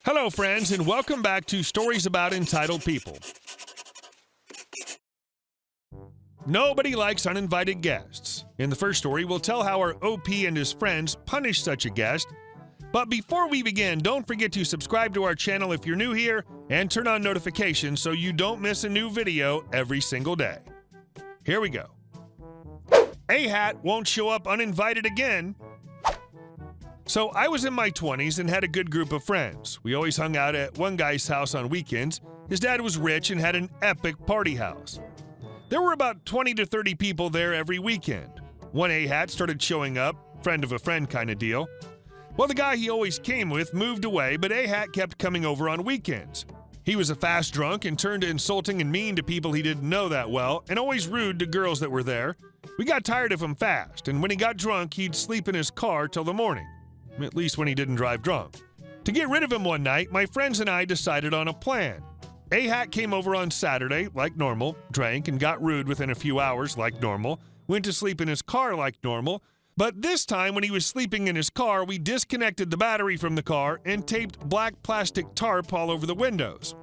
Hello, friends, and welcome back to Stories About Entitled People. Nobody likes uninvited guests. In the first story, we'll tell how our OP and his friends punished such a guest. But before we begin, don't forget to subscribe to our channel if you're new here and turn on notifications so you don't miss a new video every single day. Here we go. A-Hat won't show up uninvited again. So I was in my 20s and had a good group of friends. We always hung out at one guy's house on weekends. His dad was rich and had an epic party house. There were about 20 to 30 people there every weekend. One A-Hat started showing up, friend of a friend kind of deal. Well, the guy he always came with moved away, but A-Hat kept coming over on weekends. He was a fast drunk and turned insulting and mean to people he didn't know that well, and always rude to girls that were there. We got tired of him fast, and when he got drunk, he'd sleep in his car till the morning. At least when he didn't drive drunk. To get rid of him one night, my friends and I decided on a plan. A-Hat came over on Saturday, like normal, drank and got rude within a few hours, like normal, went to sleep in his car like normal, but this time when he was sleeping in his car, we disconnected the battery from the car and taped black plastic tarp all over the windows.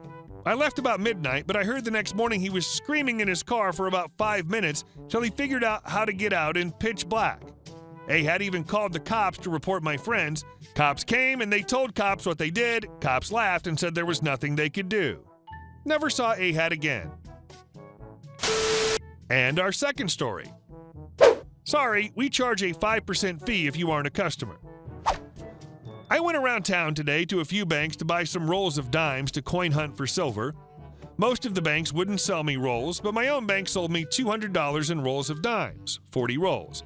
I left about midnight, but I heard the next morning he was screaming in his car for about 5 minutes till he figured out how to get out in pitch black. A-Hat even called the cops to report my friends. Cops came and they told cops what they did. Cops laughed and said there was nothing they could do. Never saw A-Hat again. And our second story. Sorry, we charge a 5% fee if you aren't a customer. I went around town today to a few banks to buy some rolls of dimes to coin hunt for silver. Most of the banks wouldn't sell me rolls, but my own bank sold me $200 in rolls of dimes, 40 rolls.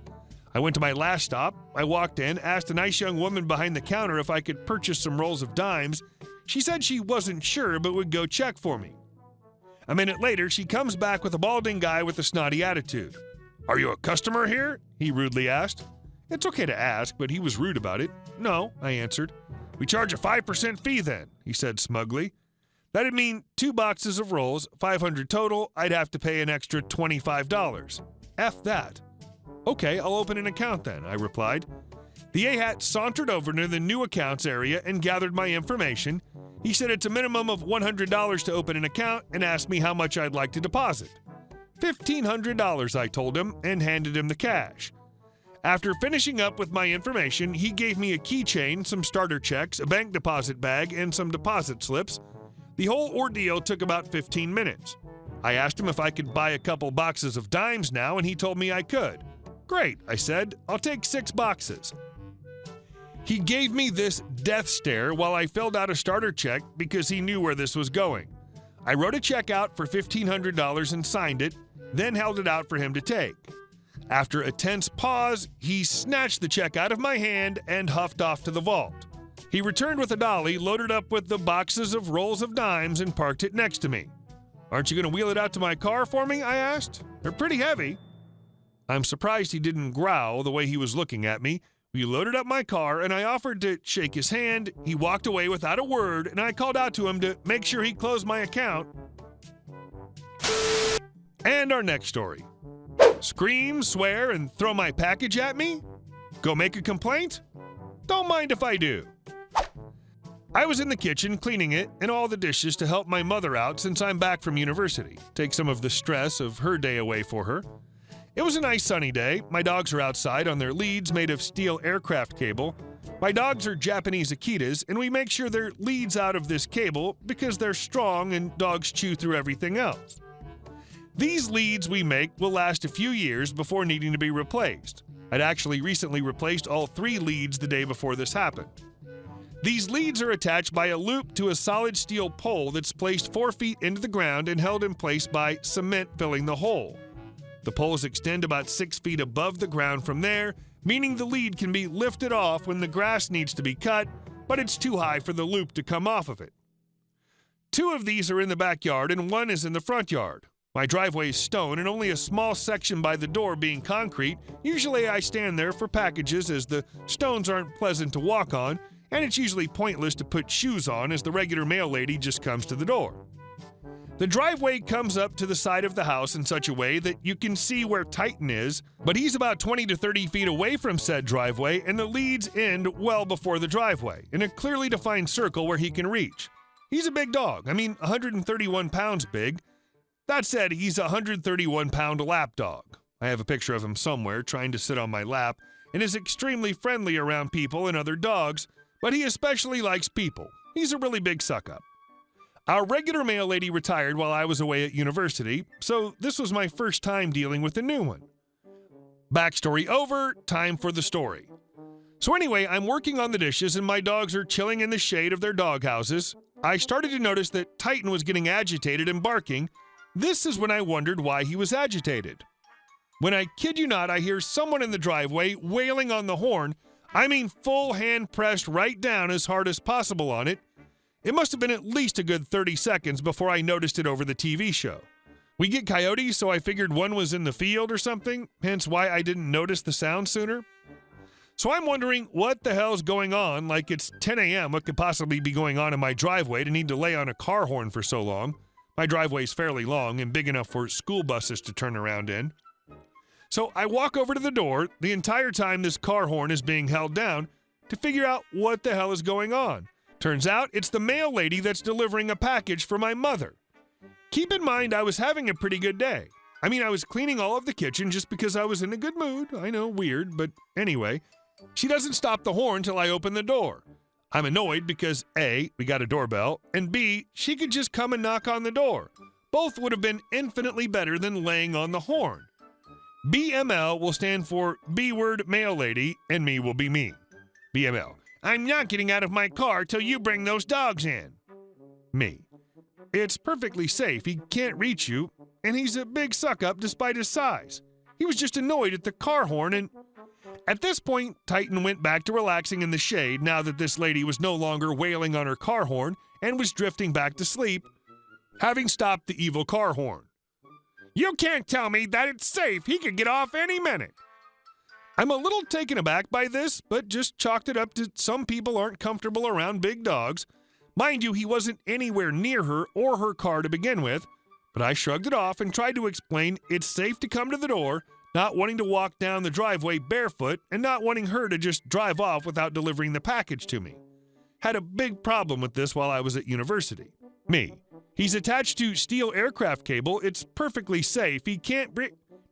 I went to my last stop. I walked in, asked a nice young woman behind the counter if I could purchase some rolls of dimes. She said she wasn't sure but would go check for me. A minute later, she comes back with a balding guy with a snotty attitude. "Are you a customer here?" he rudely asked. It's okay to ask, but he was rude about it. "No," I answered. "We charge a 5% fee then," he said smugly. That'd mean 2 boxes of rolls, 500 total. I'd have to pay an extra $25. F that. "Okay, I'll open an account then," I replied. The A-Hat sauntered over to the new accounts area and gathered my information. He said it's a minimum of $100 to open an account and asked me how much I'd like to deposit. $1,500, I told him, and handed him the cash. After finishing up with my information, he gave me a keychain, some starter checks, a bank deposit bag, and some deposit slips. The whole ordeal took about 15 minutes. I asked him if I could buy a couple boxes of dimes now, and he told me I could. "Great," I said. "I'll take 6 boxes." He gave me this death stare while I filled out a starter check because he knew where this was going. I wrote a check out for $1,500 and signed it, then held it out for him to take. After a tense pause, he snatched the check out of my hand and huffed off to the vault. He returned with a dolly loaded up with the boxes of rolls of dimes and parked it next to me. "Aren't you going to wheel it out to my car for me?" I asked. "They're pretty heavy." I'm surprised he didn't growl the way he was looking at me. We loaded up my car, and I offered to shake his hand. He walked away without a word, and I called out to him to make sure he closed my account. And our next story. Scream, swear, and throw my package at me? Go make a complaint? Don't mind if I do. I was in the kitchen cleaning it and all the dishes to help my mother out since I'm back from university, take some of the stress of her day away for her. It was a nice sunny day. My dogs are outside on their leads made of steel aircraft cable. My dogs are Japanese Akitas, and we make sure their leads out of this cable because they're strong and dogs chew through everything else. These leads we make will last a few years before needing to be replaced. I'd actually recently replaced all 3 leads the day before this happened. These leads are attached by a loop to a solid steel pole that's placed 4 feet into the ground and held in place by cement filling the hole. The poles extend about 6 feet above the ground from there, meaning the lead can be lifted off when the grass needs to be cut, but it's too high for the loop to come off of it. 2 of these are in the backyard and 1 is in the front yard. My driveway is stone and only a small section by the door being concrete. Usually I stand there for packages as the stones aren't pleasant to walk on, and it's usually pointless to put shoes on as the regular mail lady just comes to the door. The driveway comes up to the side of the house in such a way that you can see where Titan is, but he's about 20 to 30 feet away from said driveway, and the leads end well before the driveway, in a clearly defined circle where he can reach. He's a big dog. 131 pounds big. That said, he's a 131-pound lap dog. I have a picture of him somewhere trying to sit on my lap, and is extremely friendly around people and other dogs, but he especially likes people. He's a really big suck-up. Our regular mail lady retired while I was away at university, so this was my first time dealing with a new one. Backstory over, time for the story. So anyway, I'm working on the dishes and my dogs are chilling in the shade of their dog houses. I started to notice that Titan was getting agitated and barking. This is when I wondered why he was agitated. When I kid you not, I hear someone in the driveway wailing on the horn. Full hand pressed right down as hard as possible on it. It must have been at least a good 30 seconds before I noticed it over the TV show. We get coyotes, so I figured one was in the field or something, hence why I didn't notice the sound sooner. So I'm wondering what the hell's going on, like it's 10 a.m. What could possibly be going on in my driveway to need to lay on a car horn for so long? My driveway's fairly long and big enough for school buses to turn around in. So I walk over to the door the entire time this car horn is being held down to figure out what the hell is going on. Turns out it's the mail lady that's delivering a package for my mother. Keep in mind I was having a pretty good day. I was cleaning all of the kitchen just because I was in a good mood. I know, weird, but anyway. She doesn't stop the horn till I open the door. I'm annoyed because A, we got a doorbell, and B, she could just come and knock on the door. Both would have been infinitely better than laying on the horn. BML will stand for B-word mail lady, and me will be me. BML. I'm not getting out of my car till you bring those dogs in. Me. It's perfectly safe. He can't reach you, and he's a big suck-up despite his size. He was just annoyed at the car horn, and at this point, Titan went back to relaxing in the shade now that this lady was no longer wailing on her car horn and was drifting back to sleep, having stopped the evil car horn. You can't tell me that it's safe. He could get off any minute. I'm a little taken aback by this, but just chalked it up to some people aren't comfortable around big dogs. Mind you, he wasn't anywhere near her or her car to begin with, but I shrugged it off and tried to explain it's safe to come to the door, not wanting to walk down the driveway barefoot and not wanting her to just drive off without delivering the package to me. Had a big problem with this while I was at university. Me. He's attached to steel aircraft cable. It's perfectly safe. He can't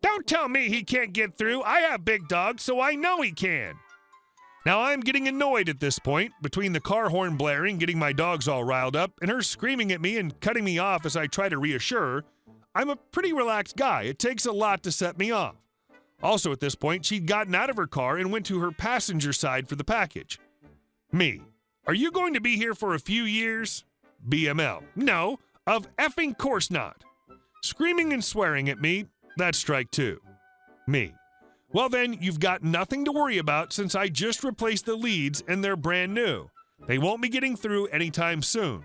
Don't tell me he can't get through. I have big dogs, so I know he can. Now I'm getting annoyed at this point, between the car horn blaring, getting my dogs all riled up, and her screaming at me and cutting me off as I try to reassure her. I'm a pretty relaxed guy. It takes a lot to set me off. Also at this point, she'd gotten out of her car and went to her passenger side for the package. Me. Are you going to be here for a few years? BML. No, of effing course not. Screaming and swearing at me, that's strike two. Me. Well then, you've got nothing to worry about since I just replaced the leads and they're brand new. They won't be getting through anytime soon.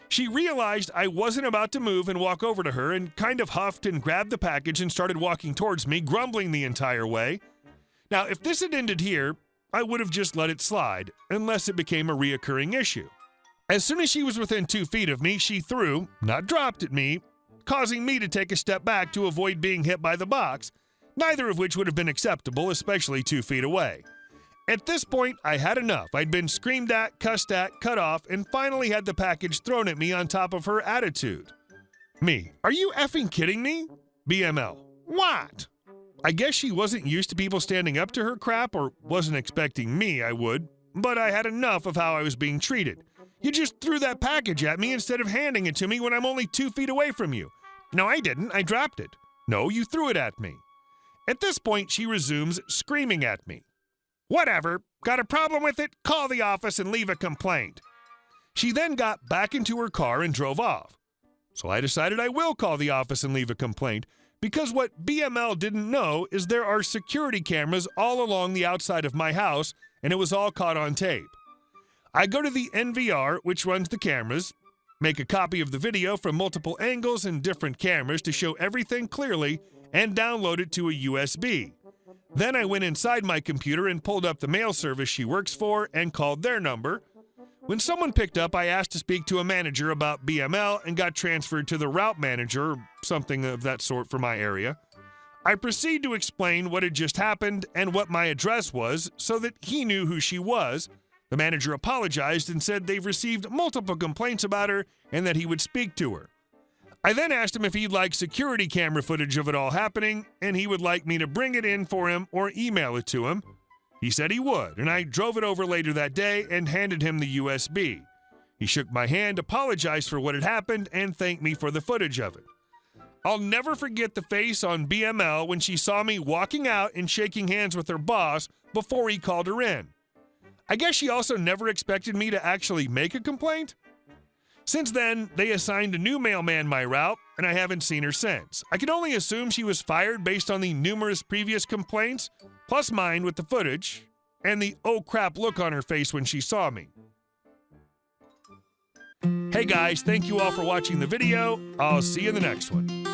She realized I wasn't about to move and walk over to her and kind of huffed and grabbed the package and started walking towards me, grumbling the entire way. Now, if this had ended here, I would have just let it slide, unless it became a reoccurring issue. As soon as she was within 2 feet of me, she threw, not dropped at me, causing me to take a step back to avoid being hit by the box, neither of which would have been acceptable, especially 2 feet away. At this point, I had enough. I'd been screamed at, cussed at, cut off, and finally had the package thrown at me on top of her attitude. Me. Are you effing kidding me? BML. What? I guess she wasn't used to people standing up to her crap or wasn't expecting me, I would, but I had enough of how I was being treated. You just threw that package at me instead of handing it to me when I'm only 2 feet away from you. No, I didn't. I dropped it. No, you threw it at me. At this point, she resumes screaming at me. Whatever. Got a problem with it? Call the office and leave a complaint. She then got back into her car and drove off. So I decided I will call the office and leave a complaint, because what BML didn't know is there are security cameras all along the outside of my house, and it was all caught on tape. I go to the NVR, which runs the cameras, make a copy of the video from multiple angles and different cameras to show everything clearly, and download it to a USB. Then I went inside my computer and pulled up the mail service she works for and called their number, When someone picked up, I asked to speak to a manager about BML and got transferred to the route manager, or something of that sort for my area. I proceed to explain what had just happened and what my address was so that he knew who she was. The manager apologized and said they've received multiple complaints about her and that he would speak to her. I then asked him if he'd like security camera footage of it all happening, and he would like me to bring it in for him or email it to him. He said he would, and I drove it over later that day and handed him the USB. He shook my hand, apologized for what had happened, and thanked me for the footage of it. I'll never forget the face on BML when she saw me walking out and shaking hands with her boss before he called her in. I guess she also never expected me to actually make a complaint. Since then, they assigned a new mailman my route, and I haven't seen her since. I can only assume she was fired based on the numerous previous complaints, plus mine with the footage, and the oh crap look on her face when she saw me. Hey guys, thank you all for watching the video. I'll see you in the next one.